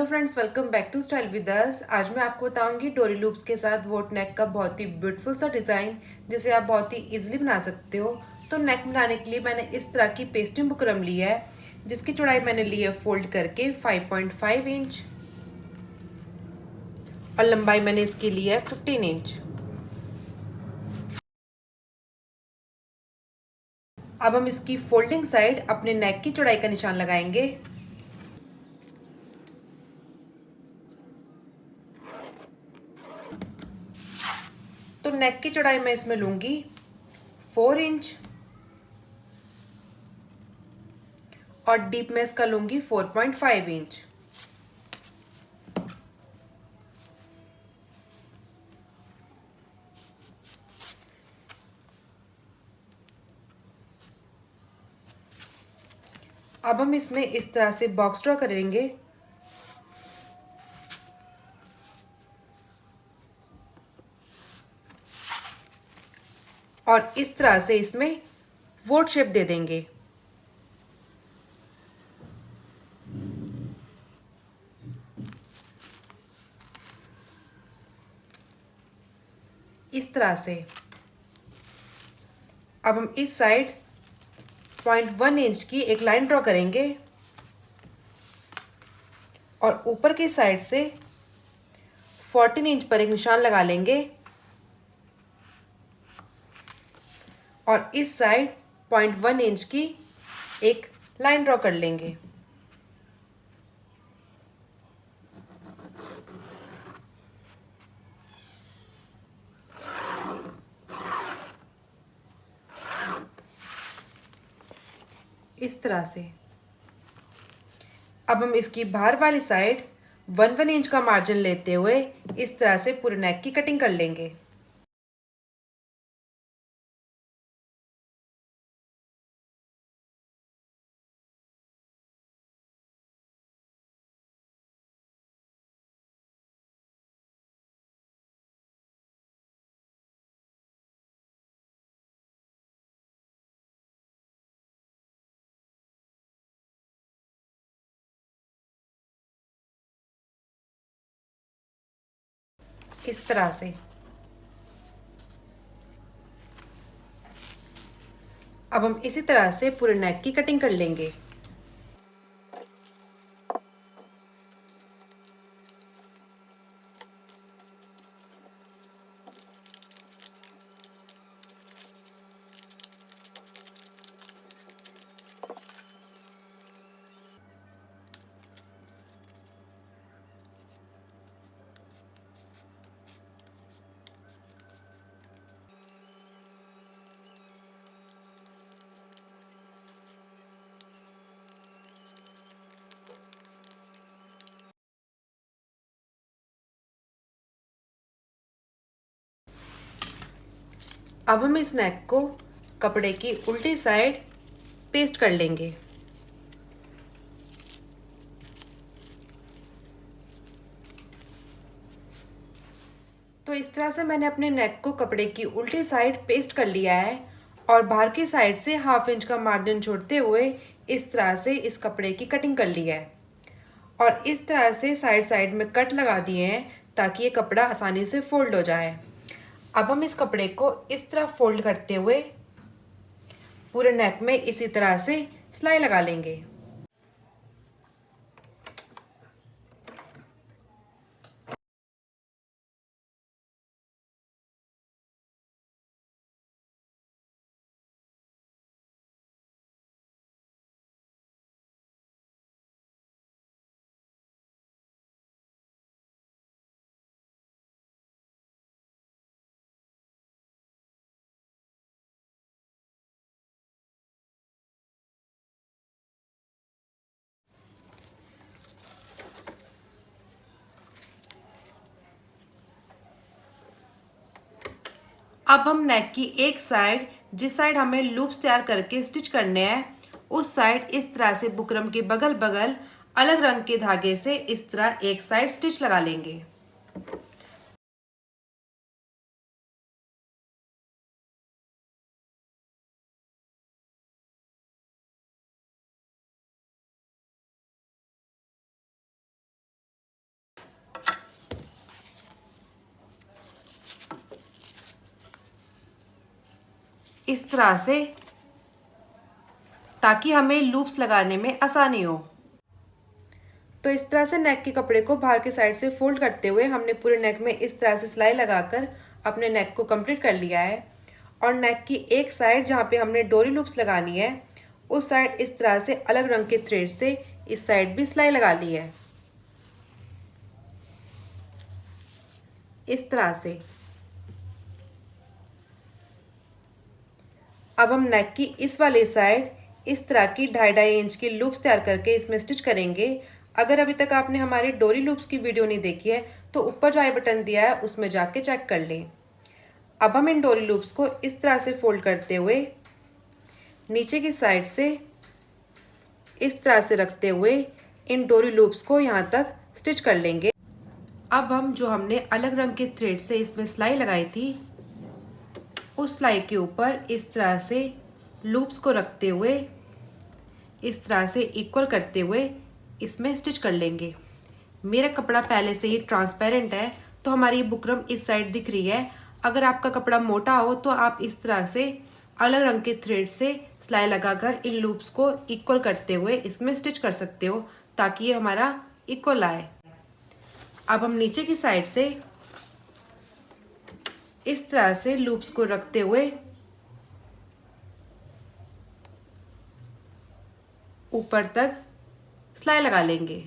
Friends, welcome back to style with us. आज मैं आपको बताऊंगी डोरी लूप्स के साथ वोट नेक का बहुत ही ब्यूटीफुल सा डिज़ाइन जिसे आप बहुत ही इजीली बना सकते हो। तो नेक बनाने के लिए मैंने इस तरह की पेस्टिंग बुकरम ली है जिसकी चौड़ाई मैंने ली है फोल्ड करके 5.5 इंच और लंबाई मैंने इसकी ली है 15 इंच। अब हम इसकी फोल्डिंग साइड अपने नेक की चौड़ाई का निशान लगाएंगे। तो नेक की चौड़ाई मैं इसमें लूंगी 4 इंच और डीप में इसका लूंगी 4.5 इंच। अब हम इसमें इस तरह से बॉक्स ड्रॉ करेंगे और इस तरह से इसमें वोट शेप दे देंगे। इस तरह से अब हम इस साइड 0.1 इंच की एक लाइन ड्रॉ करेंगे और ऊपर की साइड से 14 इंच पर एक निशान लगा लेंगे और इस साइड 0.1 इंच की एक लाइन ड्रॉ कर लेंगे। इस तरह से अब हम इसकी बाहर वाली साइड 1 इंच का मार्जिन लेते हुए इस तरह से पूरे नेक की कटिंग कर लेंगे। इस तरह से अब हम इसी तरह से पूरे नेक की कटिंग कर लेंगे। अब हम इस नेक को कपड़े की उल्टी साइड पेस्ट कर लेंगे। तो इस तरह से मैंने अपने नेक को कपड़े की उल्टी साइड पेस्ट कर लिया है और बाहर की साइड से 1/2 इंच का मार्जिन छोड़ते हुए इस तरह से इस कपड़े की कटिंग कर ली है और इस तरह से साइड साइड में कट लगा दिए हैं ताकि ये कपड़ा आसानी से फोल्ड हो जाए। अब हम इस कपड़े को इस तरह फोल्ड करते हुए पूरे नेक में इसी तरह से सिलाई लगा लेंगे। अब हम नेक की एक साइड, जिस साइड हमें लूप्स तैयार करके स्टिच करने हैं, उस साइड इस तरह से बुकरम के बगल बगल अलग रंग के धागे से इस तरह एक साइड स्टिच लगा लेंगे। इस तरह से, ताकि हमें लूप्स लगाने में आसानी हो। तो इस तरह से नेक के कपड़े को बाहर की साइड से फोल्ड करते हुए हमने पूरे नेक में इस तरह से सिलाई लगाकर अपने नेक को कंप्लीट कर लिया है। और नेक की एक साइड जहाँ पे हमने डोरी लूप्स लगानी है, उस साइड इस तरह से अलग रंग के थ्रेड से इस साइड भी सिलाई लगा ली है, इस तरह से। अब हम नेक की इस वाली साइड इस तरह की 2.5 इंच की लूप्स तैयार करके इसमें स्टिच करेंगे। अगर अभी तक आपने हमारी डोरी लूप्स की वीडियो नहीं देखी है तो ऊपर जो आई बटन दिया है उसमें जाके चेक कर लें। अब हम इन डोरी लूप्स को इस तरह से फोल्ड करते हुए नीचे की साइड से इस तरह से रखते हुए इन डोरी लूप्स को यहाँ तक स्टिच कर लेंगे। अब हम जो हमने अलग रंग के थ्रेड से इसमें सिलाई लगाई थी, उस सिलाई के ऊपर इस तरह से लूप्स को रखते हुए इस तरह से इक्वल करते हुए इसमें स्टिच कर लेंगे। मेरा कपड़ा पहले से ही ट्रांसपेरेंट है तो हमारी बुकरम इस साइड दिख रही है। अगर आपका कपड़ा मोटा हो तो आप इस तरह से अलग रंग के थ्रेड से सिलाई लगाकर इन लूप्स को इक्वल करते हुए इसमें स्टिच कर सकते हो, ताकि ये हमारा इक्वल आए। अब हम नीचे की साइड से इस तरह से लूप्स को रखते हुए ऊपर तक सिलाई लगा लेंगे।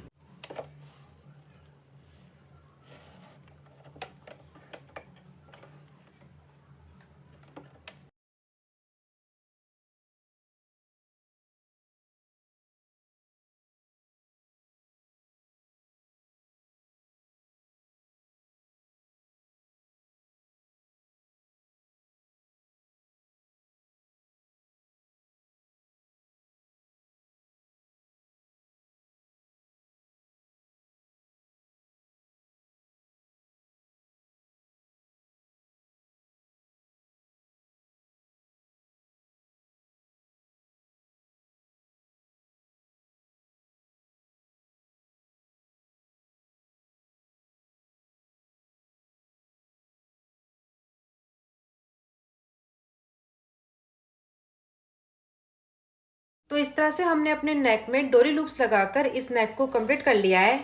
तो इस तरह से हमने अपने नेक में डोरी लूप्स लगाकर इस नेक को कंप्लीट कर लिया है,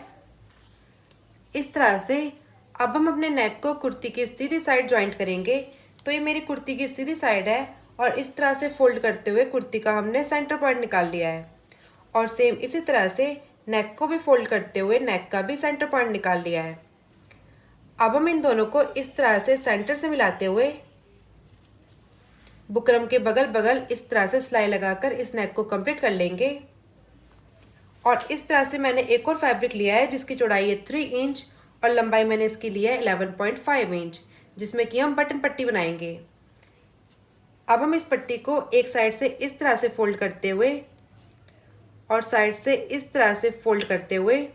इस तरह से। अब हम अपने नेक को कुर्ती की सीधी साइड ज्वाइंट करेंगे। तो ये मेरी कुर्ती की सीधी साइड है और इस तरह से फोल्ड करते हुए कुर्ती का हमने सेंटर पॉइंट निकाल लिया है। और सेम इसी तरह से नेक को भी फोल्ड करते हुए नेक का भी सेंटर पॉइंट निकाल लिया है। अब हम इन दोनों को इस तरह से सेंटर से मिलाते हुए बुकरम के बगल बगल इस तरह से सिलाई लगाकर इस नेक को कंप्लीट कर लेंगे। और इस तरह से मैंने एक और फैब्रिक लिया है जिसकी चौड़ाई है 3 इंच और लंबाई मैंने इसकी ली है 11.5 इंच, जिसमें कि हम बटन पट्टी बनाएंगे। अब हम इस पट्टी को एक साइड से इस तरह से फोल्ड करते हुए और साइड से इस तरह से फोल्ड करते हुए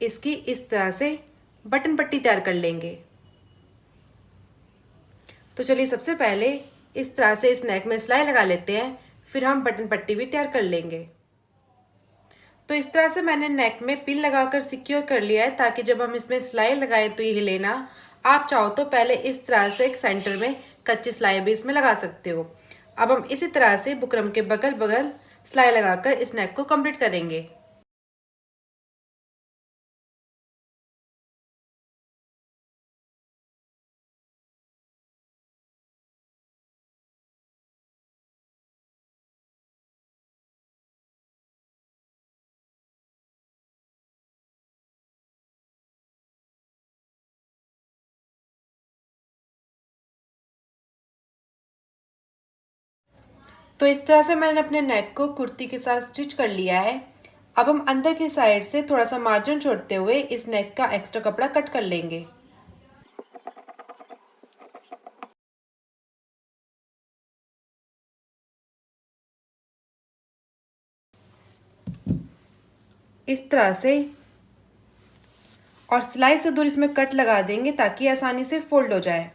इसकी इस तरह से बटन पट्टी तैयार कर लेंगे। तो चलिए सबसे पहले इस तरह से इस नेक में सिलाई लगा लेते हैं, फिर हम बटन पट्टी भी तैयार कर लेंगे। तो इस तरह से मैंने नेक में पिन लगाकर सिक्योर कर लिया है, ताकि जब हम इसमें सिलाई लगाएं तो ये हिले ना। आप चाहो तो पहले इस तरह से एक सेंटर में कच्ची सिलाई भी इसमें लगा सकते हो। अब हम इसी तरह से बुकरम के बगल बगल सिलाई लगाकर इस नेक को कंप्लीट करेंगे। तो इस तरह से मैंने अपने नेक को कुर्ती के साथ स्टिच कर लिया है। अब हम अंदर की साइड से थोड़ा सा मार्जिन छोड़ते हुए इस नेक का एक्स्ट्रा कपड़ा कट कर लेंगे। इस तरह से, और सिलाई से दूर इसमें कट लगा देंगे ताकि आसानी से फोल्ड हो जाए।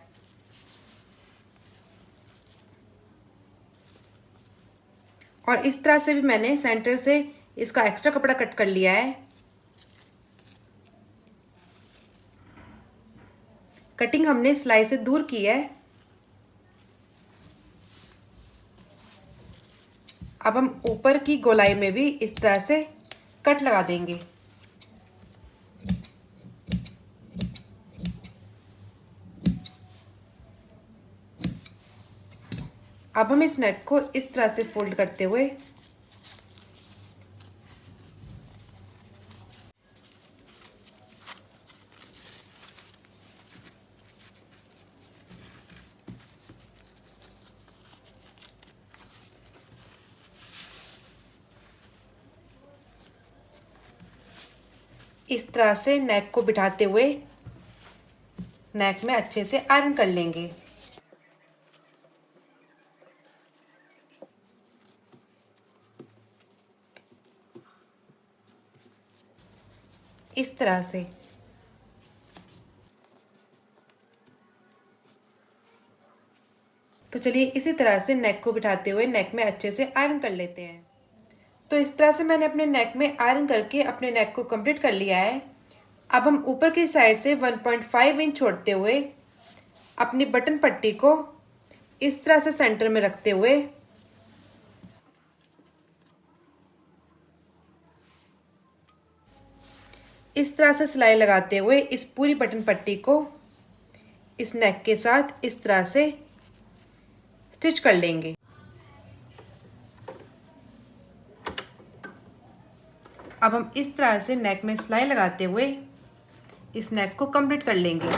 और इस तरह से भी मैंने सेंटर से इसका एक्स्ट्रा कपड़ा कट कर लिया है। कटिंग हमने सिलाई से दूर की है। अब हम ऊपर की गोलाई में भी इस तरह से कट लगा देंगे। अब हम इस नेक को इस तरह से फोल्ड करते हुए इस तरह से नेक को बिठाते हुए नेक में अच्छे से आयरन कर लेंगे। इस तरह से तो चलिए इसी तरह से नेक को बिठाते हुए नेक में अच्छे से आयरन कर लेते हैं। तो इस तरह से मैंने अपने नेक में आयरन करके अपने नेक को कंप्लीट कर लिया है। अब हम ऊपर की साइड से 1.5 इंच छोड़ते हुए अपनी बटन पट्टी को इस तरह से सेंटर में रखते हुए इस तरह से सिलाई लगाते हुए इस पूरी बटन पट्टी को इस नेक के साथ इस तरह से स्टिच कर लेंगे। अब हम इस तरह से नेक में सिलाई लगाते हुए इस नेक को कंप्लीट कर लेंगे।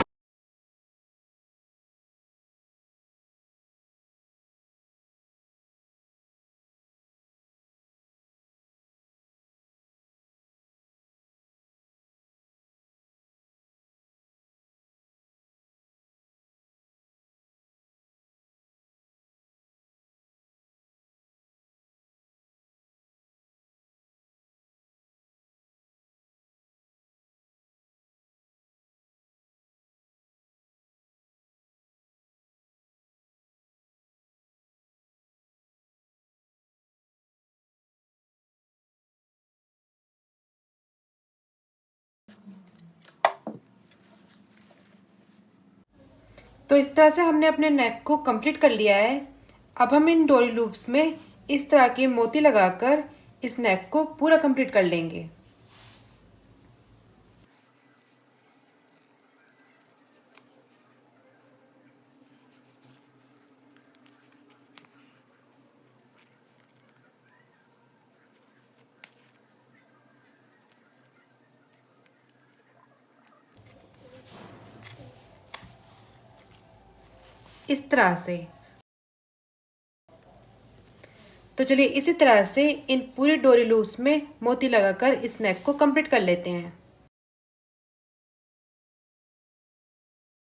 तो इस तरह से हमने अपने नेक को कंप्लीट कर लिया है। अब हम इन डोरी लूप्स में इस तरह के मोती लगाकर इस नेक को पूरा कंप्लीट कर लेंगे। इस तरह से तो चलिए इसी तरह से इन पूरी डोरी लूप्स में मोती लगाकर इस नेक को कंप्लीट कर लेते हैं।